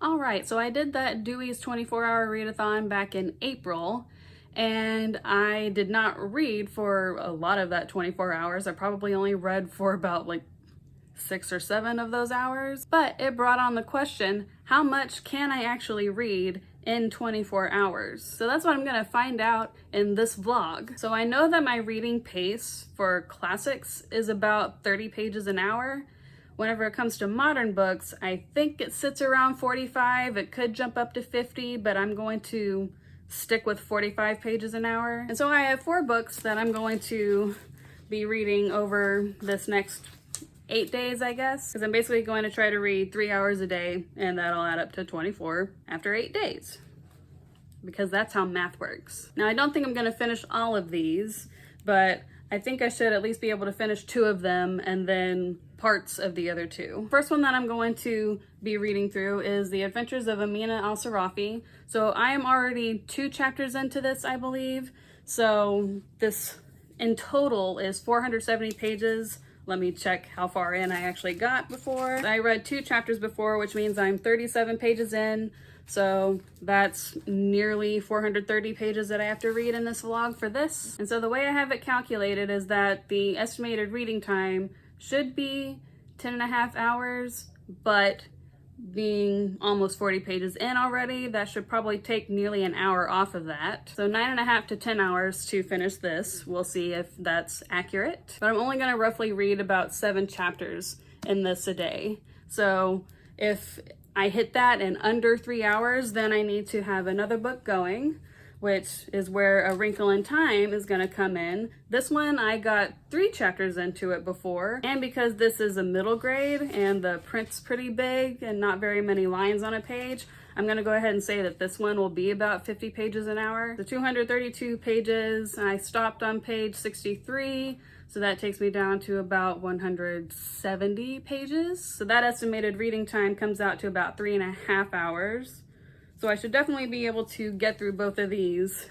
All right, so I did that Dewey's 24-hour readathon back in April, and I did not read for a lot of that 24 hours. I probably only read for about like 6 or 7 of those hours, but it brought on the question, how much can I actually read in 24 hours? So that's what I'm gonna find out in this vlog. So I know that my reading pace for classics is about 30 pages an hour. Whenever it comes to modern books, I think it sits around 45. It could jump up to 50, but I'm going to stick with 45 pages an hour. And so I have 4 books that I'm going to be reading over this next 8 days, I guess, because I'm basically going to try to read 3 hours a day, and that'll add up to 24 after 8 days, because that's how math works. Now, I don't think I'm going to finish all of these, but I think I should at least be able to finish 2 of them and then parts of the other 2. First one that I'm going to be reading through is The Adventures of Amina al-Sirafi. So I am already 2 chapters into this, I believe. So this in total is 470 pages. Let me check how far in I actually got before. I read 2 chapters before, which means I'm 37 pages in. So that's nearly 430 pages that I have to read in this vlog for this. And so the way I have it calculated is that the estimated reading time should be 10.5 hours, but being almost 40 pages in already, that should probably take nearly an hour off of that. So 9.5 to 10 hours to finish this. We'll see if that's accurate. But I'm only gonna roughly read about 7 chapters in this a day. So if I hit that in under 3 hours, then I need to have another book going, which is where A Wrinkle in Time is gonna come in. This one, I got 3 chapters into it before, and because this is a middle grade and the print's pretty big and not very many lines on a page, I'm gonna go ahead and say that this one will be about 50 pages an hour. The 232 pages, I stopped on page 63, so that takes me down to about 170 pages. So that estimated reading time comes out to about 3.5 hours. So I should definitely be able to get through both of these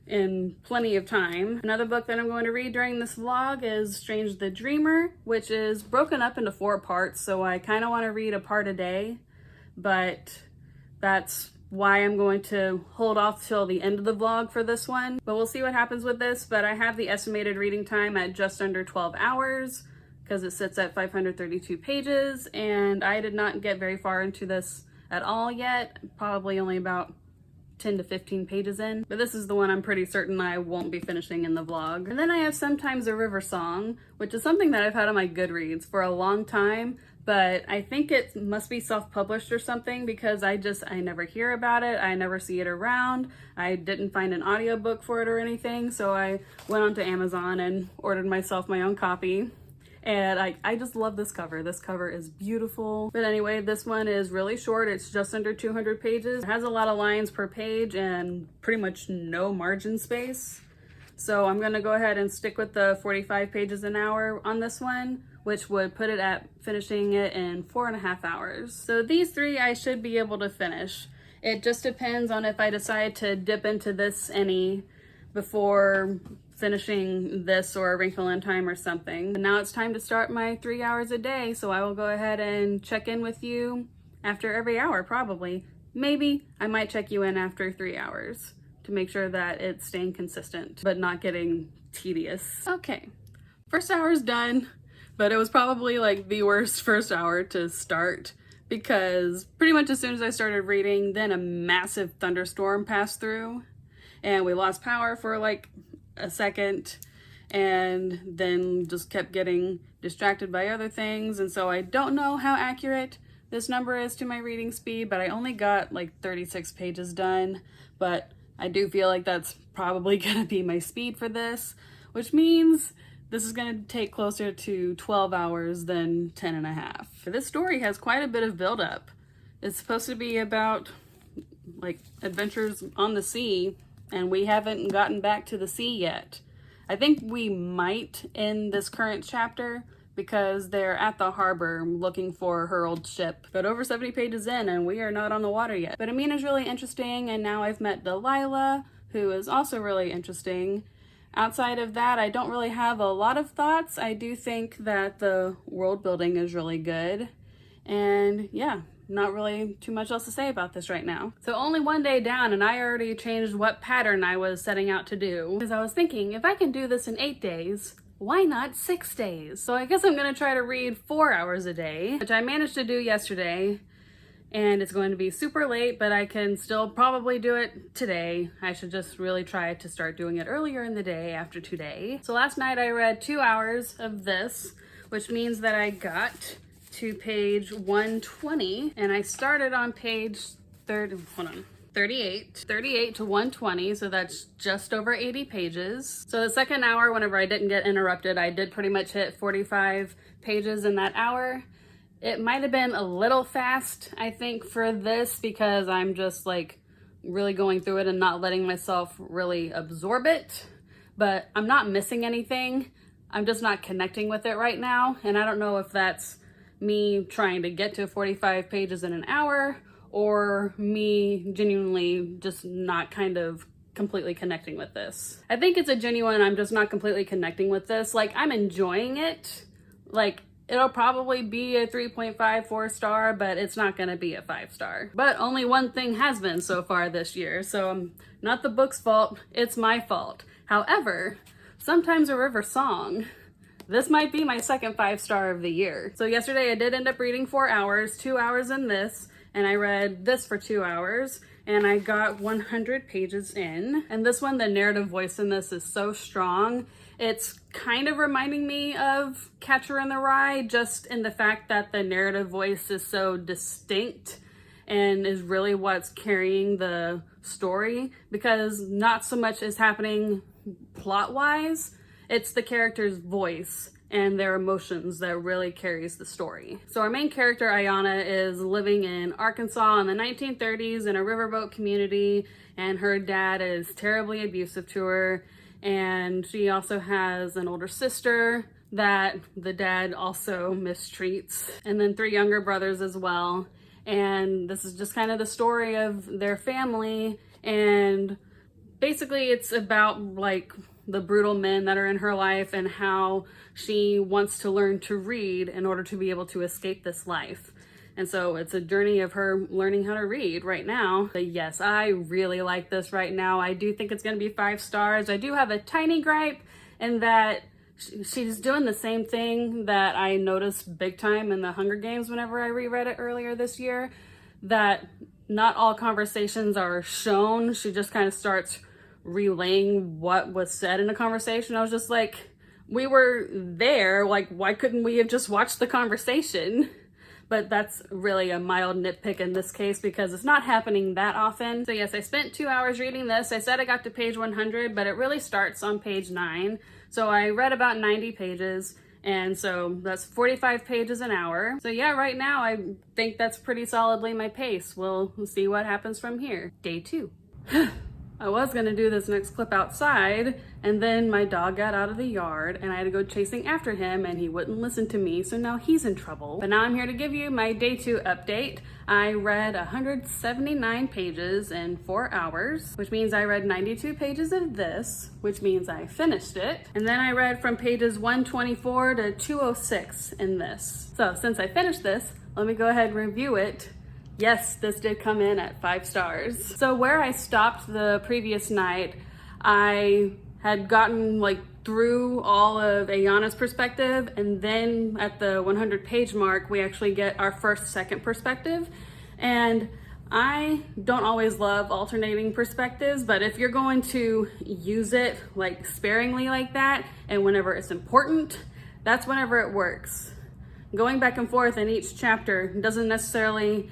in plenty of time. Another book that I'm going to read during this vlog is Strange the Dreamer, which is broken up into 4 parts, so I kind of want to read a part a day, but that's why I'm going to hold off till the end of the vlog for this one. But we'll see what happens with this, but I have the estimated reading time at just under 12 hours because it sits at 532 pages, and I did not get very far into this at all yet, probably only about 10 to 15 pages in, but this is the one I'm pretty certain I won't be finishing in the vlog. And then I have Sometimes a River Song, which is something that I've had on my Goodreads for a long time, but I think it must be self-published or something because I never hear about it, I never see it around, I didn't find an audiobook for it or anything, so I went onto Amazon and ordered myself my own copy. And I just love this cover. This cover is beautiful. But anyway, this one is really short. It's just under 200 pages. It has a lot of lines per page and pretty much no margin space. So I'm gonna go ahead and stick with the 45 pages an hour on this one, which would put it at finishing it in 4.5 hours. So these 3 I should be able to finish. It just depends on if I decide to dip into this any before finishing this or A Wrinkle in Time or something. And now it's time to start my 3 hours a day, so I will go ahead and check in with you after every hour, probably. Maybe I might check you in after 3 hours to make sure that it's staying consistent, but not getting tedious. Okay, first hour is done, but it was probably like the worst first hour to start because pretty much as soon as I started reading, then a massive thunderstorm passed through and we lost power for like a second and then just kept getting distracted by other things. And so I don't know how accurate this number is to my reading speed, but I only got like 36 pages done. But I do feel like that's probably gonna be my speed for this, which means this is gonna take closer to 12 hours than 10.5. This story has quite a bit of buildup. It's supposed to be about like adventures on the sea, and we haven't gotten back to the sea yet. I think we might in this current chapter because they're at the harbor looking for her old ship. But over 70 pages in and we are not on the water yet. But Amina's really interesting, and now I've met Delilah, who is also really interesting. Outside of that, I don't really have a lot of thoughts. I do think that the world building is really good. And yeah, not really too much else to say about this right now. So only one day down and I already changed what pattern I was setting out to do. Because I was thinking, if I can do this in 8 days, why not 6 days? So I guess I'm gonna try to read 4 hours a day, which I managed to do yesterday. And it's going to be super late, but I can still probably do it today. I should just really try to start doing it earlier in the day after today. So last night I read 2 hours of this, which means that I got to page 120, and I started on page 38 to 120, so that's just over 80 pages. So the second hour, whenever I didn't get interrupted, I did pretty much hit 45 pages in that hour. It might have been a little fast, I think, for this because I'm just like really going through it and not letting myself really absorb it. But I'm not missing anything. I'm just not connecting with it right now. And I don't know if that's me trying to get to 45 pages in an hour or me genuinely just not kind of completely connecting with this. I think it's a genuine, I'm just not completely connecting with this. Like, I'm enjoying it. Like, it'll probably be a 3.54 star, but it's not gonna be a 5 star. But only one thing has been so far this year, so not the book's fault, it's my fault. However, Sometimes a River Song, this might be my second 5 star of the year. So yesterday I did end up reading 4 hours, 2 hours in this, and I read this for 2 hours, and I got 100 pages in. And this one, the narrative voice in this is so strong. It's kind of reminding me of Catcher in the Rye, just in the fact that the narrative voice is so distinct and is really what's carrying the story, because not so much is happening plot-wise, it's the character's voice and their emotions that really carries the story. So our main character, Ayana, is living in Arkansas in the 1930s in a riverboat community, and her dad is terribly abusive to her. And she also has an older sister that the dad also mistreats, and then 3 younger brothers as well. And this is just kind of the story of their family. And basically it's about like the brutal men that are in her life and how she wants to learn to read in order to be able to escape this life. And so it's a journey of her learning how to read right now. But yes, I really like this right now. I do think it's going to be 5 stars. I do have a tiny gripe in that she's doing the same thing that I noticed big time in the Hunger Games whenever I reread it earlier this year, that not all conversations are shown. She just kind of starts relaying what was said in a conversation. I was just like, we were there, like, why couldn't we have just watched the conversation? But that's really a mild nitpick in this case because it's not happening that often. So yes, I spent 2 hours reading this. I said I got to page 100, but it really starts on page 9. So I read about 90 pages, and so that's 45 pages an hour. So yeah, right now I think that's pretty solidly my pace. We'll see what happens from here. Day 2. I was gonna do this next clip outside, and then my dog got out of the yard and I had to go chasing after him and he wouldn't listen to me, so now he's in trouble. But now I'm here to give you my day 2 update. I read 179 pages in 4 hours, which means I read 92 pages of this, which means I finished it. And then I read from pages 124 to 206 in this. So since I finished this, let me go ahead and review it. Yes, this did come in at 5 stars. So where I stopped the previous night, I had gotten like through all of Ayana's perspective, and then at the 100 page mark, we actually get our second perspective. And I don't always love alternating perspectives, but if you're going to use it like sparingly like that, and whenever it's important, that's whenever it works. Going back and forth in each chapter doesn't necessarily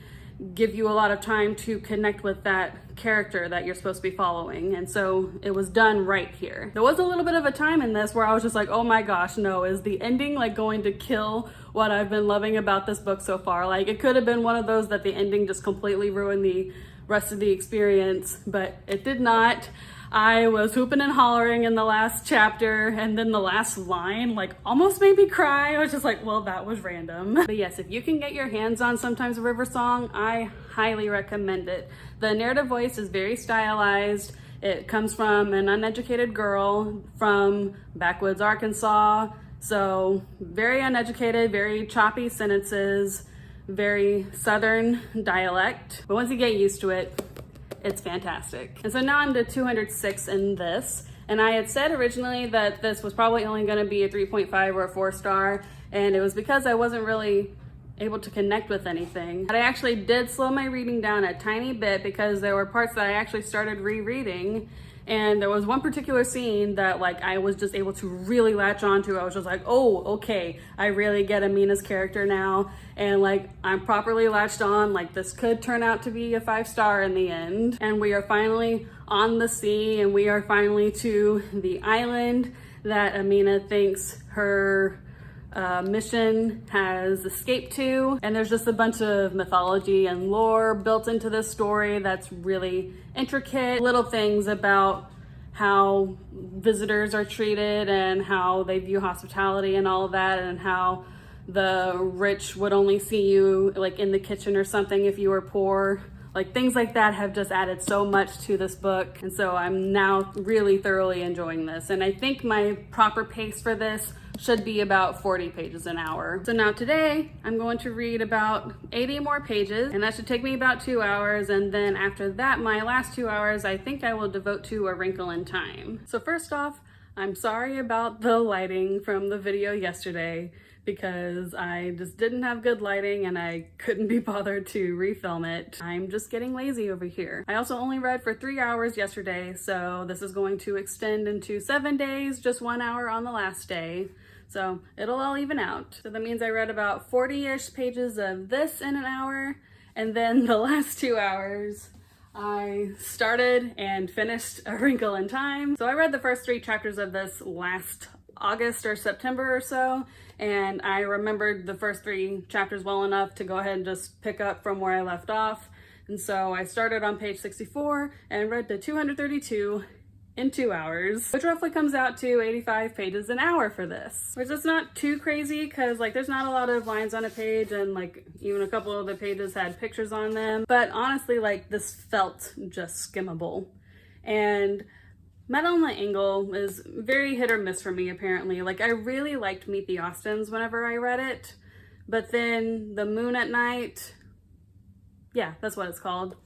give you a lot of time to connect with that character that you're supposed to be following, and so it was done right here. There was a little bit of a time in this where I was just like, oh my gosh, no, is the ending like going to kill what I've been loving about this book so far? Like, it could have been one of those that the ending just completely ruined the rest of the experience, but it did not. I was hooping and hollering in the last chapter, and then the last line like almost made me cry. I was just like, well, that was random. But yes, if you can get your hands on Sometimes a River Song, I highly recommend it. The narrative voice is very stylized. It comes from an uneducated girl from backwoods Arkansas. So very uneducated, very choppy sentences, very southern dialect, but once you get used to it, it's fantastic. And so now I'm to 206 in this, and I had said originally that this was probably only going to be a 3.5 or a 4-star, and it was because I wasn't really able to connect with anything. But I actually did slow my reading down a tiny bit because there were parts that I actually started rereading, and there was one particular scene that like I was just able to really latch onto. I was just like, oh, okay, I really get Amina's character now, and like I'm properly latched on. Like this could turn out to be a 5-star in the end. And we are finally on the sea, and we are finally to the island that Amina thinks her mission has escaped to. And there's just a bunch of mythology and lore built into this story that's really intricate. Little things about how visitors are treated and how they view hospitality and all of that, and how the rich would only see you like in the kitchen or something if you were poor. Like things like that have just added so much to this book. And so I'm now really thoroughly enjoying this. And I think my proper pace for this should be about 40 pages an hour. So now today I'm going to read about 80 more pages, and that should take me about 2 hours. And then after that, my last 2 hours, I think I will devote to A Wrinkle in Time. So first off, I'm sorry about the lighting from the video yesterday, because I just didn't have good lighting and I couldn't be bothered to refilm it. I'm just getting lazy over here. I also only read for 3 hours yesterday, so this is going to extend into 7 days, just 1 hour on the last day. So it'll all even out. So that means I read about 40-ish pages of this in an hour, and then the last 2 hours I started and finished A Wrinkle in Time. So I read the first 3 chapters of this last August or September or so, and I remembered the first 3 chapters well enough to go ahead and just pick up from where I left off. And so I started on page 64 and read to 232 in 2 hours, which roughly comes out to 85 pages an hour for this, which is not too crazy because like there's not a lot of lines on a page, and like even a couple of the pages had pictures on them. But honestly, like this felt just skimmable. And Madeleine L'Engle is very hit or miss for me, apparently. Like I really liked Meet the Austins whenever I read it, but then The Moon at Night, yeah, that's what it's called.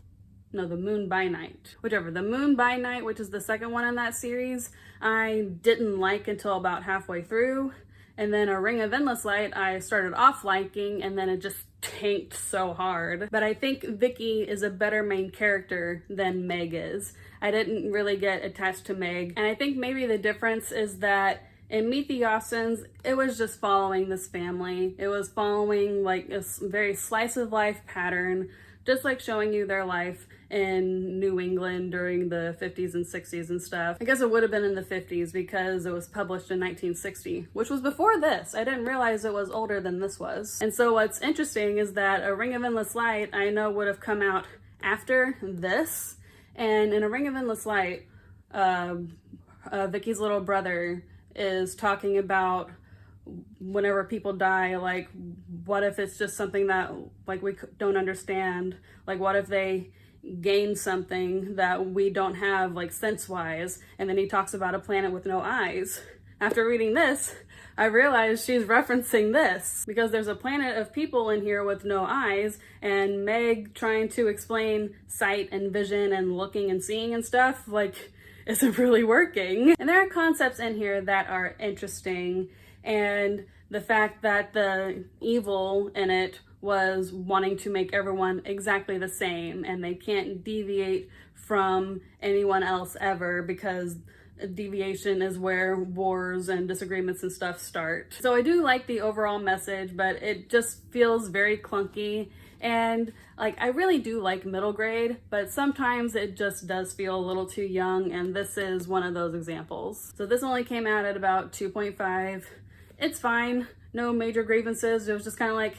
No, The Moon by Night. Whichever. The Moon by Night, which is the second one in that series, I didn't like until about halfway through. And then A Ring of Endless Light, I started off liking, and then it just tanked so hard. But I think Vicky is a better main character than Meg is. I didn't really get attached to Meg. And I think maybe the difference is that in Meet the Austins, it was just following this family. It was following like a very slice of life pattern, just like showing you their life in New England during the 50s and 60s and stuff. I guess it would have been in the 50s because it was published in 1960, which was before this. I didn't realize it was older than this was. And so what's interesting is that A Ring of Endless Light, I know would have come out after this. And in A Ring of Endless Light, Vicky's little brother is talking about whenever people die, like what if it's just something that like we don't understand? Like what if they gain something that we don't have like sense-wise? And then he talks about a planet with no eyes. After reading this, I realized she's referencing this because there's a planet of people in here with no eyes, and Meg trying to explain sight and vision and looking and seeing and stuff like isn't really working. And there are concepts in here that are interesting, and the fact that the evil in it was wanting to make everyone exactly the same, and they can't deviate from anyone else ever because deviation is where wars and disagreements and stuff start. So I do like the overall message, but it just feels very clunky. And like I really do like middle grade, but sometimes it just does feel a little too young, and this is one of those examples. So this only came out at about 2.5. It's fine, no major grievances. It was just kind of like,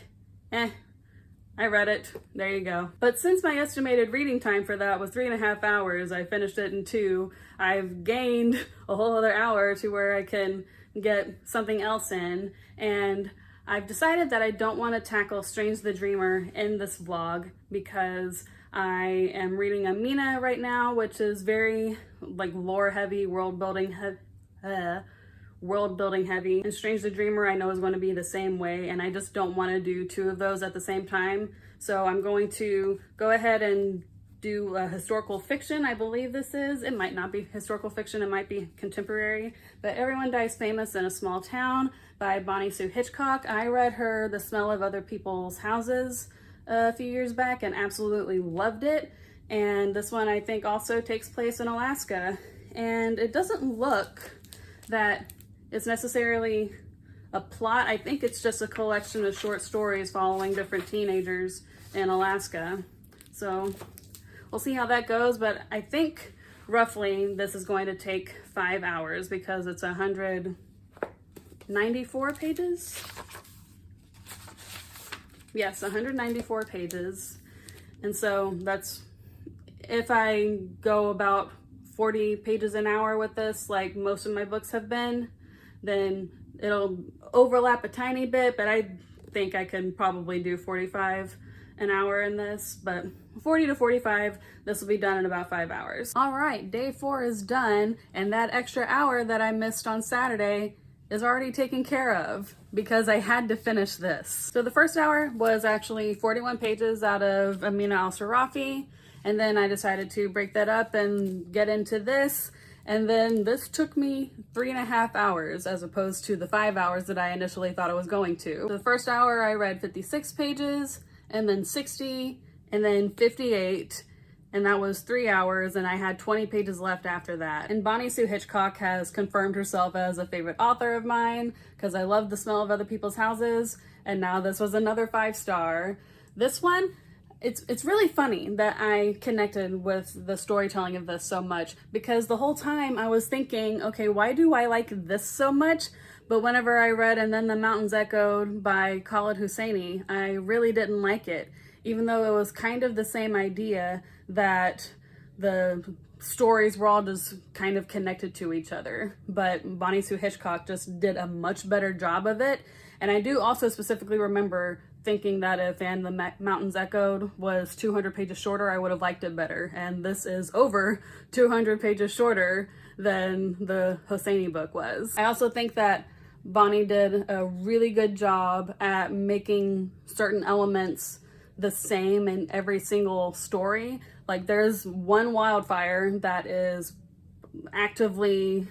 I read it, there you go. But since my estimated reading time for that was 3.5 hours, I finished it in 2. I've gained a whole other hour to where I can get something else in, and I've decided that I don't want to tackle Strange the Dreamer in this vlog because I am reading Amina right now, which is very like lore heavy, world building world building heavy. And Strange the Dreamer I know is going to be the same way, and I just don't want to do two of those at the same time. So I'm going to go ahead and do a historical fiction, I believe this is. It might not be historical fiction, it might be contemporary, but Everyone Dies Famous in a Small Town by Bonnie Sue Hitchcock. I read her The Smell of Other People's Houses a few years back and absolutely loved it. And this one I think also takes place in Alaska. And it doesn't look that it's necessarily a plot. I think it's just a collection of short stories following different teenagers in Alaska. So we'll see how that goes, but I think roughly this is going to take 5 hours because it's 194 pages. Yes, 194 pages. And so that's, if I go about 40 pages an hour with this, like most of my books have been, then it'll overlap a tiny bit, but I think I can probably do 45 an hour in this, but 40 to 45, this will be done in about 5 hours. All right, day 4 is done, and that extra hour that I missed on Saturday is already taken care of because I had to finish this. So the first hour was actually 41 pages out of Amina al-Sarafi, and then I decided to break that up and get into this. And then this took me 3.5 hours as opposed to the 5 hours that I initially thought it was going to. So the first hour I read 56 pages, and then 60, and then 58, and that was 3 hours, and I had 20 pages left after that. And Bonnie Sue Hitchcock has confirmed herself as a favorite author of mine because I love The Smell of Other People's Houses, and now this was another 5-star. This one, it's really funny that I connected with the storytelling of this so much because the whole time I was thinking, okay, why do I like this so much? But whenever I read And Then the Mountains Echoed by Khaled Hosseini, I really didn't like it, even though it was kind of the same idea that the stories were all just kind of connected to each other. But Bonnie Sue Hitchcock just did a much better job of it. And I do also specifically remember thinking that if And the Mountains Echoed was 200 pages shorter, I would have liked it better. And this is over 200 pages shorter than the Hosseini book was. I also think that Bonnie did a really good job at making certain elements the same in every single story. Like there's one wildfire that is actively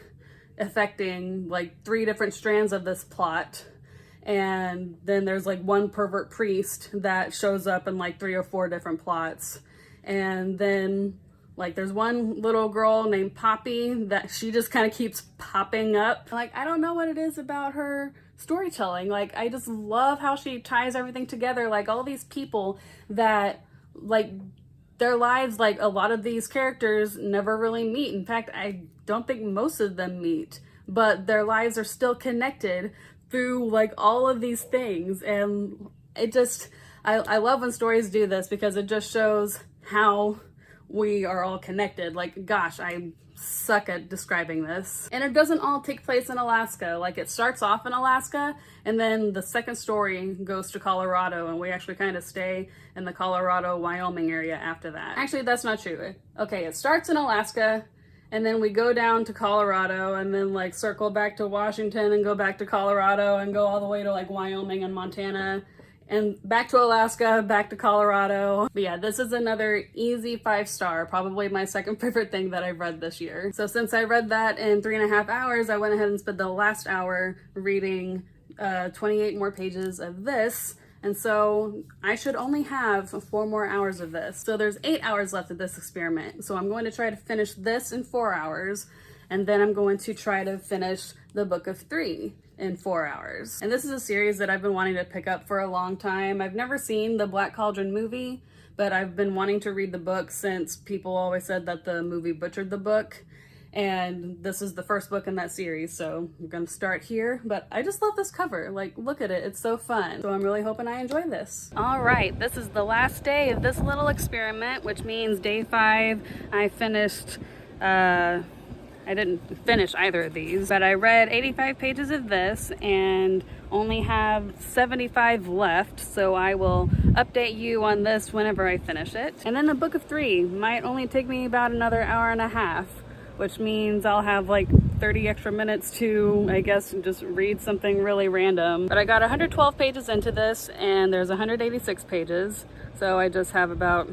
affecting like 3 different strands of this plot. And then there's like one pervert priest that shows up in like 3 or 4 different plots. And then like there's one little girl named Poppy that she just kind of keeps popping up. Like, I don't know what it is about her storytelling. Like, I just love how she ties everything together. Like all these people that like their lives, like a lot of these characters never really meet. In fact, I don't think most of them meet, but their lives are still connected through like all of these things. And it just, I love when stories do this because it just shows how we are all connected. Like, gosh, I suck at describing this. And it doesn't all take place in Alaska. Like, it starts off in Alaska, and then the second story goes to Colorado, and we actually kind of stay in the Colorado, Wyoming area after that. Actually, that's not true. Okay, it starts in Alaska, and then we go down to Colorado, and then like circle back to Washington and go back to Colorado and go all the way to like Wyoming and Montana, and back to Alaska, back to Colorado. But yeah, this is another easy 5-star, probably my second favorite thing that I've read this year. So since I read that in 3.5 hours, I went ahead and spent the last hour reading 28 more pages of this. And so I should only have 4 more hours of this. So there's 8 hours left of this experiment. So I'm going to try to finish this in 4 hours. And then I'm going to try to finish the Book of 3 in 4 hours. And this is a series that I've been wanting to pick up for a long time. I've never seen the Black Cauldron movie, but I've been wanting to read the book since people always said that the movie butchered the book. And this is the first book in that series, so I'm gonna start here. But I just love this cover. Like, look at it, it's so fun. So I'm really hoping I enjoy this. All right, this is the last day of this little experiment, which means day 5, I finished, I didn't finish either of these, but I read 85 pages of this and only have 75 left, so I will update you on this whenever I finish it. And then the Book of 3 might only take me about another hour and a half, which means I'll have like 30 extra minutes to, I guess, just read something really random. But I got 112 pages into this and there's 186 pages. So I just have about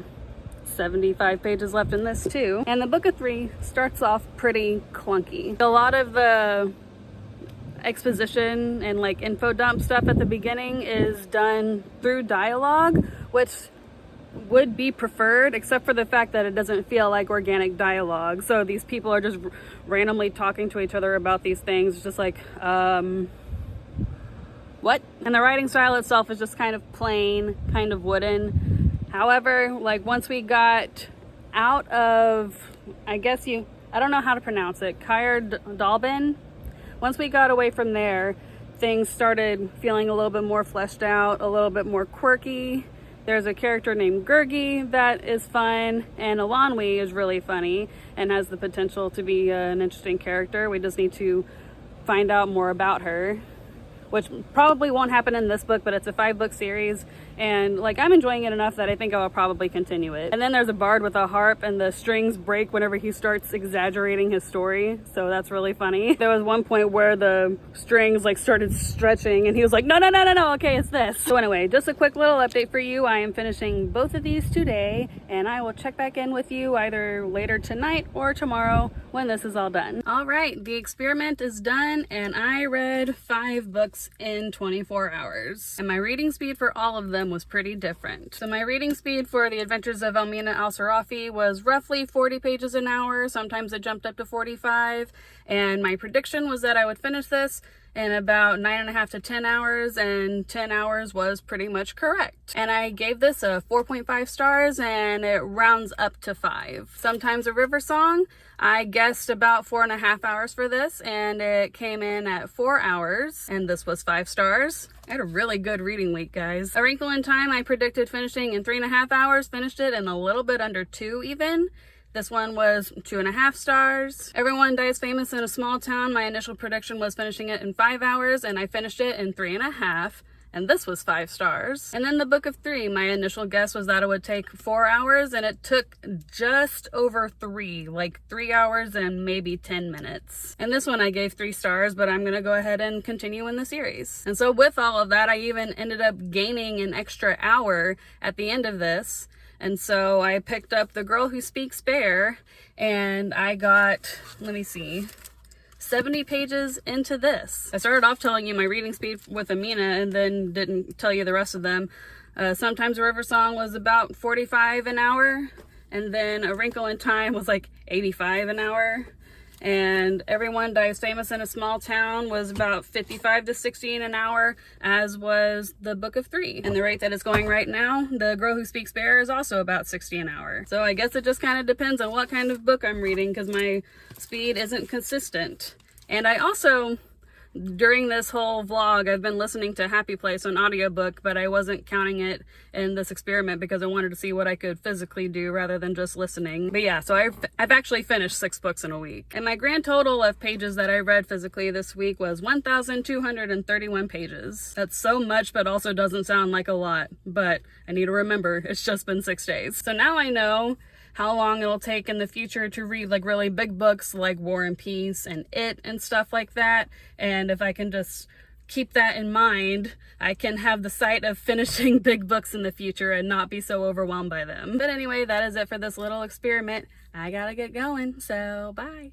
75 pages left in this too. And the Book of Three starts off pretty clunky. A lot of the exposition and like info dump stuff at the beginning is done through dialogue, which would be preferred, except for the fact that it doesn't feel like organic dialogue. So these people are just randomly talking to each other about these things, just like, what? And the writing style itself is just kind of plain, kind of wooden. However, like once we got out of, I don't know how to pronounce it, Caer Dallben. Once we got away from there, things started feeling a little bit more fleshed out, a little bit more quirky. There's a character named Gurgi that is fun, and Eilonwy is really funny and has the potential to be an interesting character. We just need to find out more about her, which probably won't happen in this book, but it's a 5-book series, and like I'm enjoying it enough that I think I'll probably continue it. And then there's a bard with a harp and the strings break whenever he starts exaggerating his story, so that's really funny. There was one point where the strings like started stretching and he was like, no, okay, it's this. So anyway, just a quick little update for you. I am finishing both of these today, and I will check back in with you either later tonight or tomorrow when this is all done. All right, the experiment is done and I read 5 books in 24 hours. And my reading speed for all of them was pretty different. So my reading speed for The Adventures of Elmina Al-Sarafi was roughly 40 pages an hour. Sometimes it jumped up to 45. And my prediction was that I would finish this in about 9.5 to 10 hours, and 10 hours was pretty much correct. And I gave this a 4.5 stars, and it rounds up to 5. Sometimes a River Song, I guessed about 4.5 hours for this, and it came in at 4 hours, and this was 5 stars. I had a really good reading week, guys. A Wrinkle in Time, I predicted finishing in 3.5 hours, finished it in a little bit under 2 even. This one was 2.5 stars. Everyone Dies Famous in a Small Town, my initial prediction was finishing it in 5 hours, and I finished it in 3.5, and this was 5 stars. And then The Book of Three, my initial guess was that it would take 4 hours, and it took just over 3, like 3 hours and maybe 10 minutes. And this one I gave 3 stars, but I'm gonna go ahead and continue in the series. And so with all of that, I even ended up gaining an extra hour at the end of this. And so I picked up The Girl Who Speaks Bear, and I got, let me see, 70 pages into this. I started off telling you my reading speed with Amina and then didn't tell you the rest of them. Sometimes a River Song was about 45 an hour, and then A Wrinkle in Time was like 85 an hour. And Everyone Dies Famous in a Small Town was about 55 to 60 an hour, as was The Book of Three. And the rate that it's going right now, The Girl Who Speaks Bear is also about 60 an hour. So I guess it just kind of depends on what kind of book I'm reading, because my speed isn't consistent. And I also, during this whole vlog, I've been listening to Happy Place on audiobook, but I wasn't counting it in this experiment because I wanted to see what I could physically do rather than just listening. But yeah, so I've actually finished 6 books in a week. And my grand total of pages that I read physically this week was 1,231 pages. That's so much, but also doesn't sound like a lot. But I need to remember, it's just been 6 days. So now I know how long it'll take in the future to read like really big books like War and Peace and It and stuff like that. And if I can just keep that in mind, I can have the sight of finishing big books in the future and not be so overwhelmed by them. But anyway, that is it for this little experiment. I gotta get going, so bye.